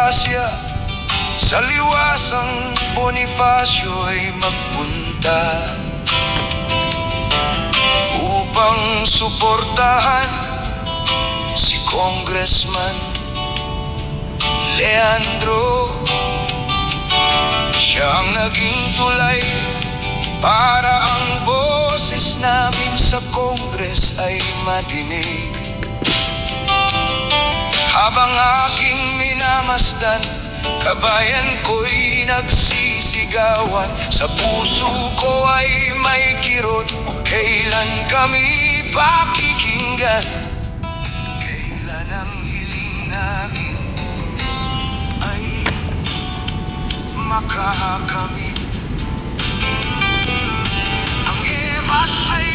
Gracia sa liwasang Bonifacio ay magpunta upang suportahan si Congressman Leandro. Siya ang naging tulay para ang boses namin sa Congress ay madinig. Habang aking minamasdan, kabayan ko'y nagsisigawan. Sa puso ko ay may kirot, kailan kami pakikinggan? Kailan ang hiling namin ay makakamit? Ang Evas ay